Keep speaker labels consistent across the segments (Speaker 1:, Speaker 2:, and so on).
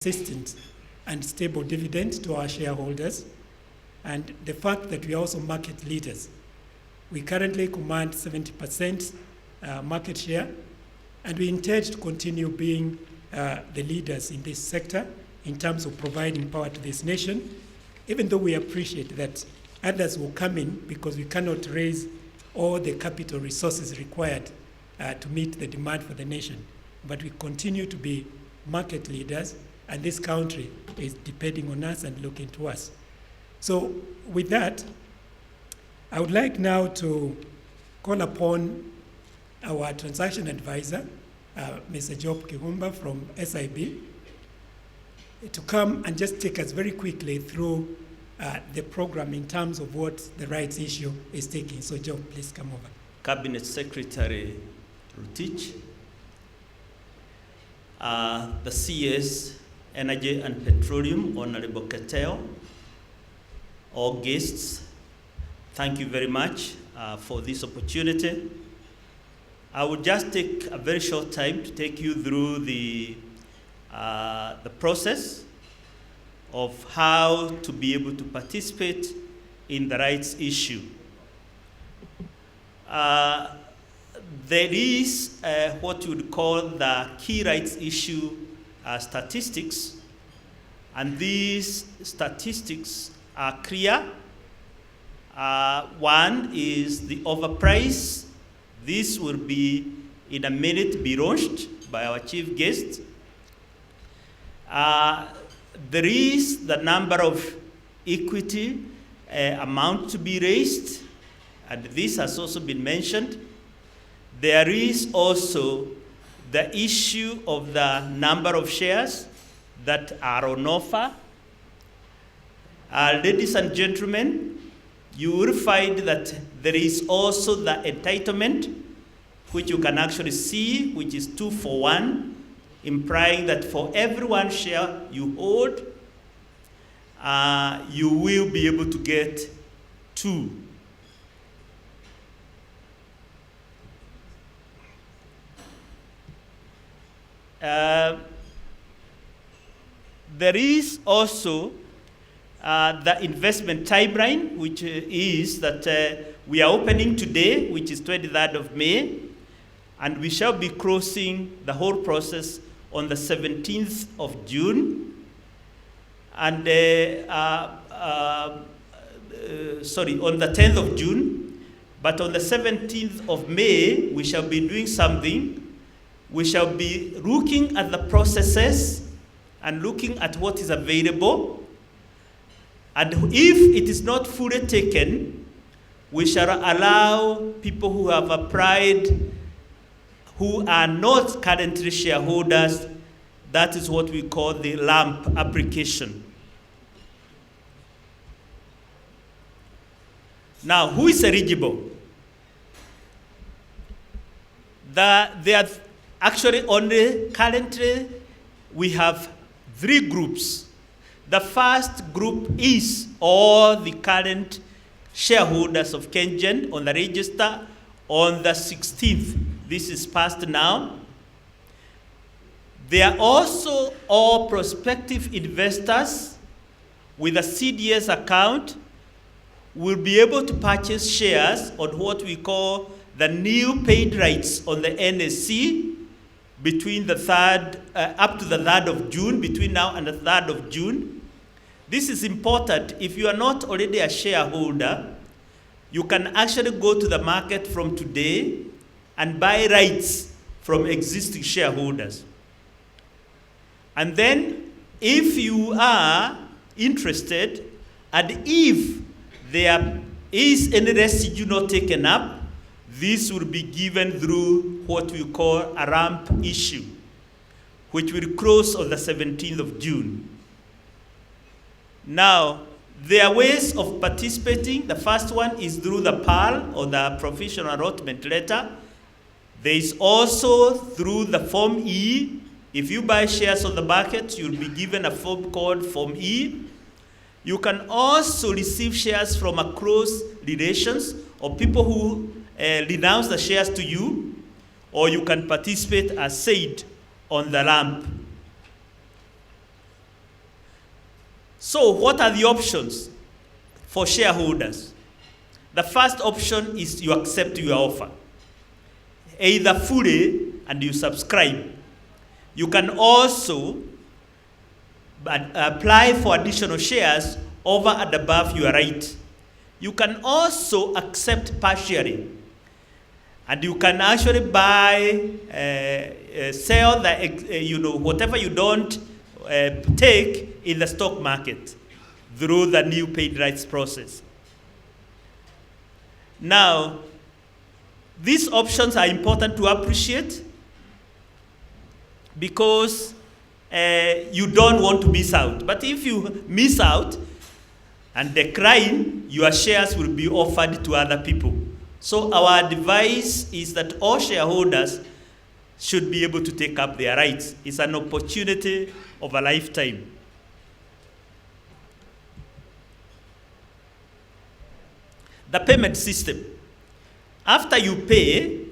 Speaker 1: consistent and stable dividend to our shareholders, and the fact that we are also market leaders. We currently command 70% market share, and we intend to continue being the leaders in this sector in terms of providing power to this nation, even though we appreciate that others will come in because we cannot raise all the capital resources required to meet the demand for the nation. But we continue to be market leaders, and this country is depending on us and looking to us. So with that, I would like now to call upon our transaction advisor, Mr. Job Kihumba from SIB, to come and just take us very quickly through the program in terms of what the rights issue is taking. So Job, please come over.
Speaker 2: Cabinet Secretary Rutich, the CS, Energy and Petroleum, Honorable Keteo, all guests, thank you very much for this opportunity. I will just take a very short time to take you through the process of how to be able to participate in the rights issue. There is what you would call the key rights issue statistics, and these statistics are clear. One is the overprice. This will be in a minute be launched by our chief guest. There is the number of equity amount to be raised, and this has also been mentioned. There is also the issue of the number of shares that are on offer. Ladies and gentlemen, you will find that there is also the entitlement, which you can actually see, which is 2 for 1, implying that for every one share you hold, you will be able to get 2. There is also the investment timeline, which is that we are opening today, which is 23rd of May, and we shall be closing the whole process on the 17th of June. And on the 10th of June, but on the 17th of May, we shall be doing something. We shall be looking at the processes and looking at what is available. And if it is not fully taken, we shall allow people who have applied, who are not currently shareholders. That is what we call the lump application. Now, who is eligible? There are actually only currently we have 3 groups. The first group is all the current shareholders of Kengen on the register on the 16th. This is passed now. They are also all prospective investors with a CDS account will be able to purchase shares on what we call the new paid rights on the NSC between the 3rd, up to the 3rd of June, between now and the 3rd of June. This is important. If you are not already a shareholder, you can actually go to the market from today and buy rights from existing shareholders. And then, if you are interested, and if there is any residue not taken up, this will be given through what we call a ramp issue, which will close on the 17th of June. Now, there are ways of participating. The first one is through the PAL, or the Provisional Allotment Letter. There is also through the Form E. If you buy shares on the market, you'll be given a form called Form E. You can also receive shares from a close relations or people who renounce the shares to you, or you can participate as said on the ramp. So what are the options for shareholders? The first option is you accept your offer, either fully and you subscribe. You can also apply for additional shares over and above your right. You can also accept partially, and you can actually buy, sell the, whatever you don't take in the stock market through the new paid rights process. Now, these options are important to appreciate because you don't want to miss out. But if you miss out and decline, your shares will be offered to other people. So our advice is that all shareholders should be able to take up their rights. It's an opportunity of a lifetime. The payment system. After you pay,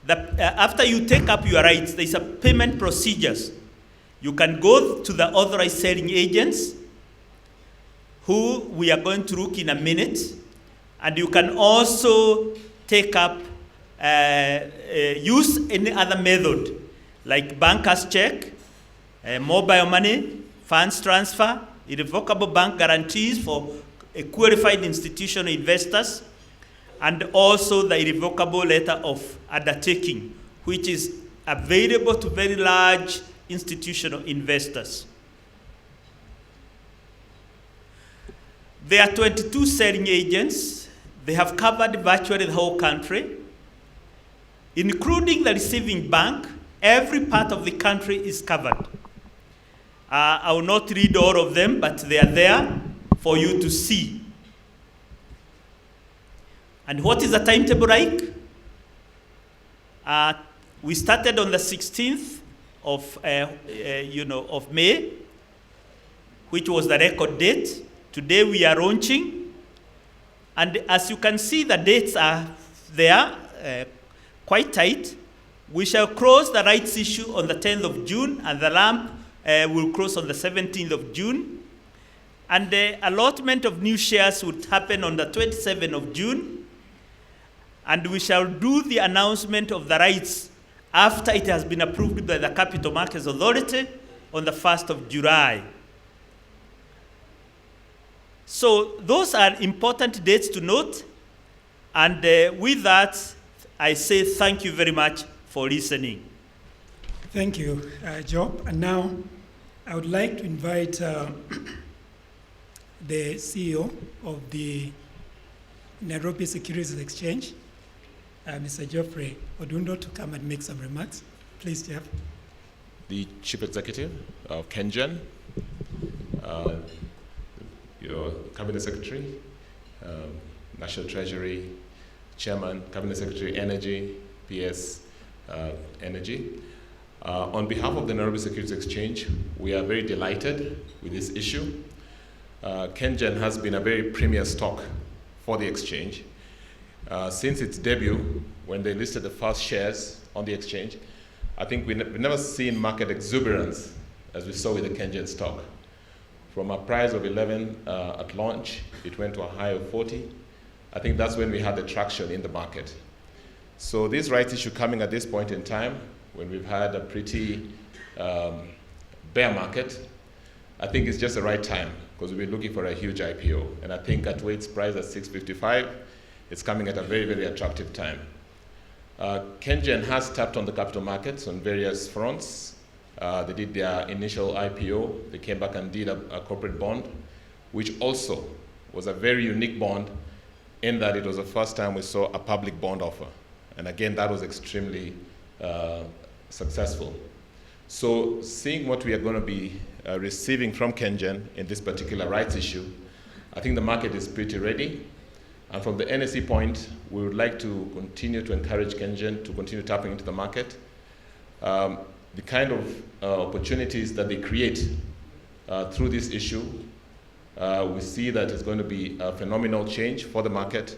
Speaker 2: after you take up your rights, there is a payment procedures. You can go to the authorized selling agents, who we are going to look in a minute, and you can also take up, use any other method, like banker's check, mobile money, funds transfer, irrevocable bank guarantees for qualified institutional investors, and also the irrevocable letter of undertaking, which is available to very large institutional investors. There are 22 selling agents. They have covered virtually the whole country, including the receiving bank. Every part of the country is covered. I will not read all of them, but they are there for you to see. And what is the timetable like? We started on the 16th of May, which was the record date. Today we are launching, and as you can see, the dates are there, quite tight. We shall close the rights issue on the 10th of June, and the LAMP will close on the 17th of June. And the allotment of new shares would happen on the 27th of June. And we shall do the announcement of the rights after it has been approved by the Capital Markets Authority on the 1st of July. So those are important dates to note. And with that, I say thank you very much for listening.
Speaker 1: Thank you, Job. And now I would like to invite the CEO of the Nairobi Securities Exchange, Mr. Geoffrey Odundo, to come and make some remarks. Please, Jeff.
Speaker 3: The Chief Executive of Kengen, your Cabinet Secretary, National Treasury, Chairman, Cabinet Secretary, Energy, PS, Energy. On behalf of the Nairobi Securities Exchange, we are very delighted with this issue. Kengen has been a very premier stock for the exchange. Since its debut, when they listed the first shares on the exchange, I think we've never seen market exuberance as we saw with the Kengen stock. From a price of 11 at launch, it went to a high of 40. I think that's when we had the traction in the market. So this rights issue coming at this point in time, when we've had a pretty bear market, I think it's just the right time, because we've been looking for a huge IPO. And I think at weights price at 655, it's coming at a very, very attractive time. Kengen has tapped on the capital markets on various fronts. They did their initial IPO. They came back and did a corporate bond, which also was a very unique bond in that it was the first time we saw a public bond offer. And again, that was extremely successful. So seeing what we are going to be receiving from Kengen in this particular rights issue, I think the market is pretty ready. And from the NSE point, we would like to continue to encourage Kengen to continue tapping into the market. The kind of opportunities that they create through this issue, we see that it's going to be a phenomenal change for the market.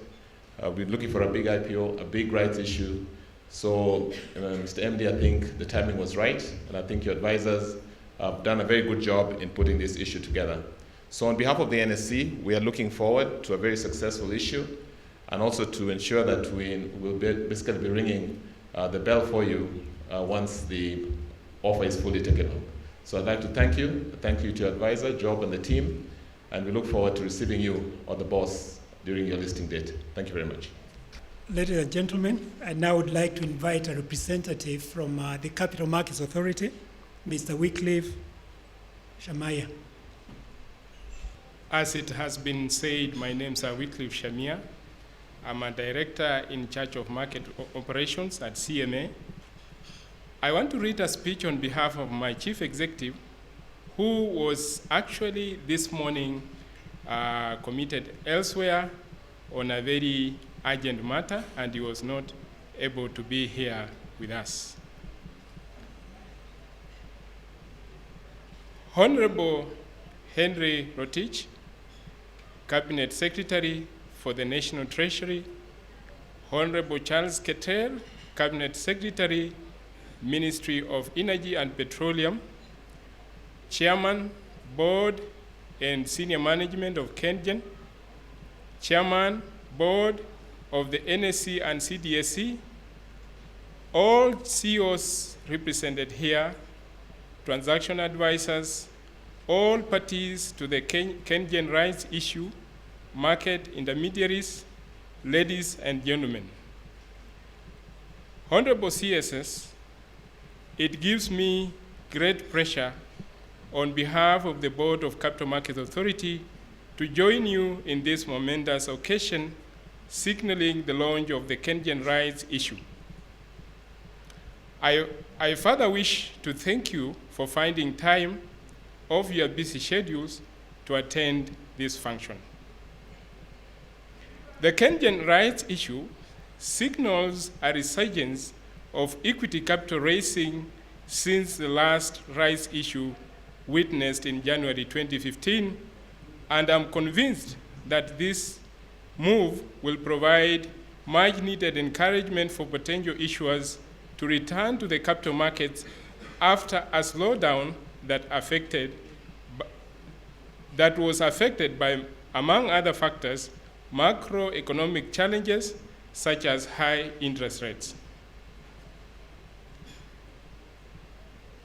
Speaker 3: We're looking for a big IPO, a big rights issue. So, Mr. MD, I think the timing was right, and I think your advisors have done a very good job in putting this issue together. So on behalf of the NSC, we are looking forward to a very successful issue, and also to ensure that we will basically be ringing the bell for you once the offer is fully taken up. So I'd like to thank you to your advisor, Job, and the team, and we look forward to receiving you on the boss during your listing date. Thank you very much.
Speaker 1: Ladies and gentlemen, I now would like to invite a representative from the Capital Markets Authority, Mr. Wycliffe Shamaya.
Speaker 4: As it has been said, my name is Wycliffe Shamia. I'm a director in charge of market operations at CMA. I want to read a speech on behalf of my chief executive, who was actually this morning committed elsewhere on a very urgent matter, and he was not able to be here with us. Honorable Henry Rotich, Cabinet Secretary for the National Treasury, Honorable Charles Keter, Cabinet Secretary, Ministry of Energy and Petroleum, Chairman, Board, and Senior Management of Kengen, Chairman, Board of the NSC and CDSC, all CEOs represented here, transaction advisors, all parties to the Kengen rights issue, market intermediaries, ladies and gentlemen. Honorable CSS, it gives me great pleasure on behalf of the Board of Capital Markets Authority to join you in this momentous occasion, signaling the launch of the Kengen rights issue. I further wish to thank you for finding time of your busy schedules to attend this function. The Kengen rights issue signals a resurgence of equity capital raising since the last rights issue witnessed in January 2015, and I'm convinced that this move will provide much needed encouragement for potential issuers to return to the capital markets after a slowdown that was affected by, among other factors, macroeconomic challenges such as high interest rates.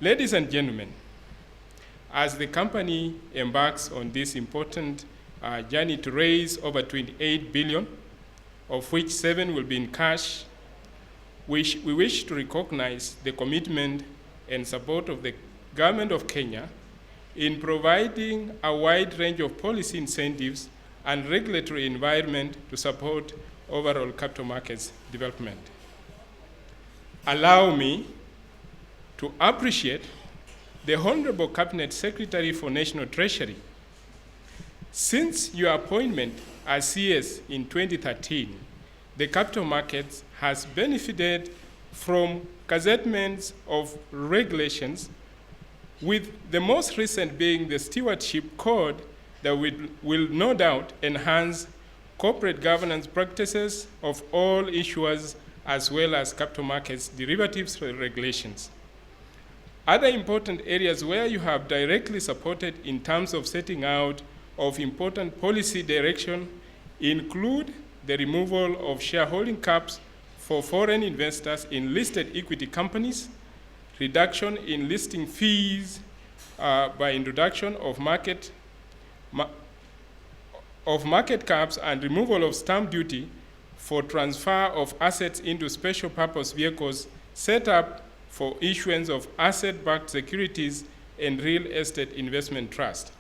Speaker 4: Ladies and gentlemen, as the company embarks on this important journey to raise over 28 billion, of which 7 will be in cash, we wish to recognize the commitment and support of the Government of Kenya in providing a wide range of policy incentives and regulatory environment to support overall capital markets development. Allow me to appreciate the Honorable Cabinet Secretary for National Treasury. Since your appointment as CS in 2013, the capital markets has benefited from gazettements of regulations, with the most recent being the Stewardship Code that will no doubt enhance corporate governance practices of all issuers as well as capital markets derivatives regulations. Other important areas where you have directly supported in terms of setting out of important policy direction include the removal of shareholding caps for foreign investors in listed equity companies, reduction in listing fees by introduction of market caps, and removal of stamp duty for transfer of assets into special purpose vehicles set up for issuance of asset-backed securities and real estate investment trust.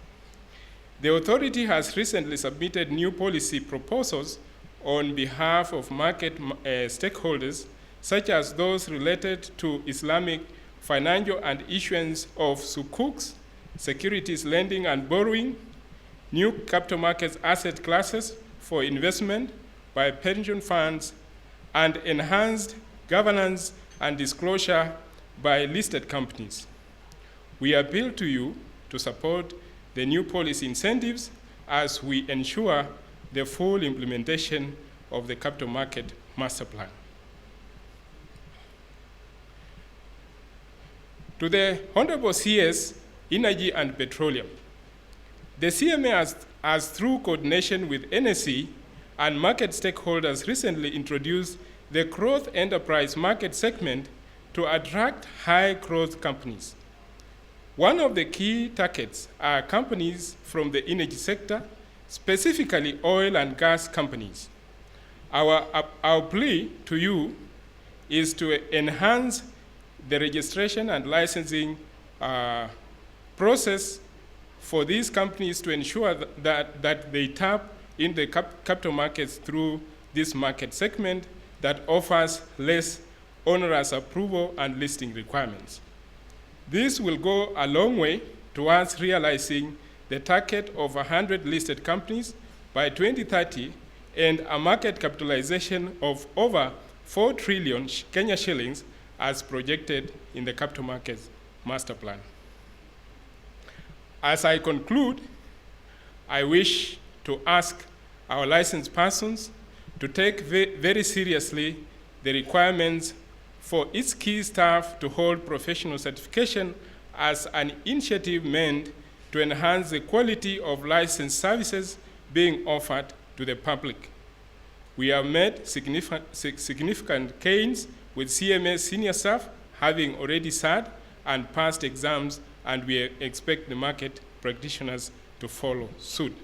Speaker 4: The authority has recently submitted new policy proposals on behalf of market stakeholders, such as those related to Islamic financial and issuance of sukuks, securities lending and borrowing, new capital markets asset classes for investment by pension funds, and enhanced governance and disclosure by listed companies. We appeal to you to support the new policy incentives as we ensure the full implementation of the Capital Market Master Plan. To the Honorable CS, Energy and Petroleum, The CMA has, through coordination with NSE and market stakeholders, recently introduced the growth enterprise market segment to attract high-growth companies. One of the key targets are companies from the energy sector, specifically oil and gas companies. Our plea to you is to enhance the registration and licensing process for these companies to ensure that they tap in the capital markets through this market segment that offers less onerous approval and listing requirements. This will go a long way towards realizing the target of 100 listed companies by 2030 and a market capitalization of over 4 trillion Kenya shillings as projected in the Capital Markets Master Plan. As I conclude, I wish to ask our licensed persons to take very seriously the requirements for its key staff to hold professional certification as an initiative meant to enhance the quality of licensed services being offered to the public. We have made significant gains with CMA senior staff having already sat and passed exams, and we expect the market practitioners to follow suit.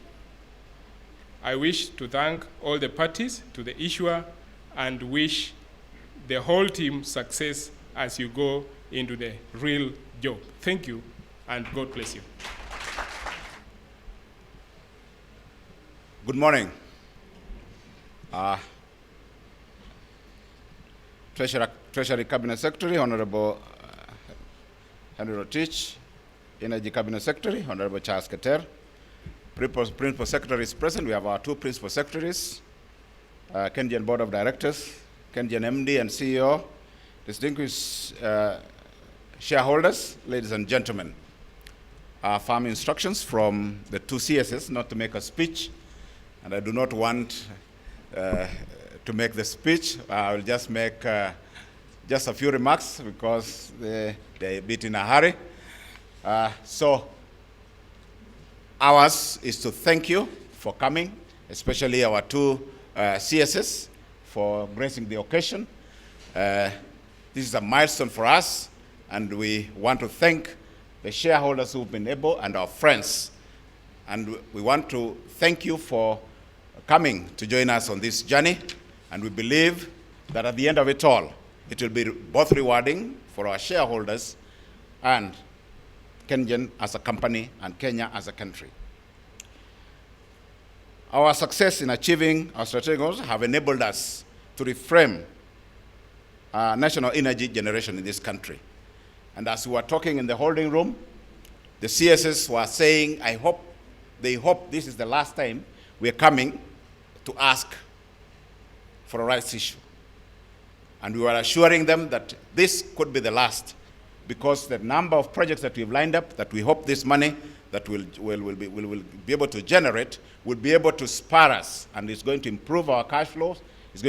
Speaker 4: I wish to thank all the parties to the issuer and wish the whole team success as you go into the real job. Thank you, and God bless you.
Speaker 5: Good morning. Treasury Cabinet Secretary, Honorable Henry Rotich, Energy Cabinet Secretary, Honorable Charles Keter. Principal Secretary is present. We have our 2 Principal Secretaries, Kengen Board of Directors, Kengen MD and CEO, distinguished shareholders, ladies and gentlemen. Firm instructions from the 2 CSs not to make a speech, and I do not want to make the speech. I will just make just a few remarks because they're a bit in a hurry. So ours is to thank you for coming, especially our 2 CSs for gracing the occasion. This is a milestone for us, and we want to thank the shareholders who've been able and our friends. And we want to thank you for coming to join us on this journey. And we believe that at the end of it all, it will be both rewarding for our shareholders and Kengen as a company and Kenya as a country. Our success in achieving our strategic goals have enabled us to reframe national energy generation in this country. And as we were talking in the holding room, the CSS were saying, they hope this is the last time we're coming to ask for a rights issue. And we were assuring them that this could be the last, because the number of projects that we've lined up, that we hope this money that we'll be able to generate will be able to spur us, and it's going to improve our cash flows, it's going to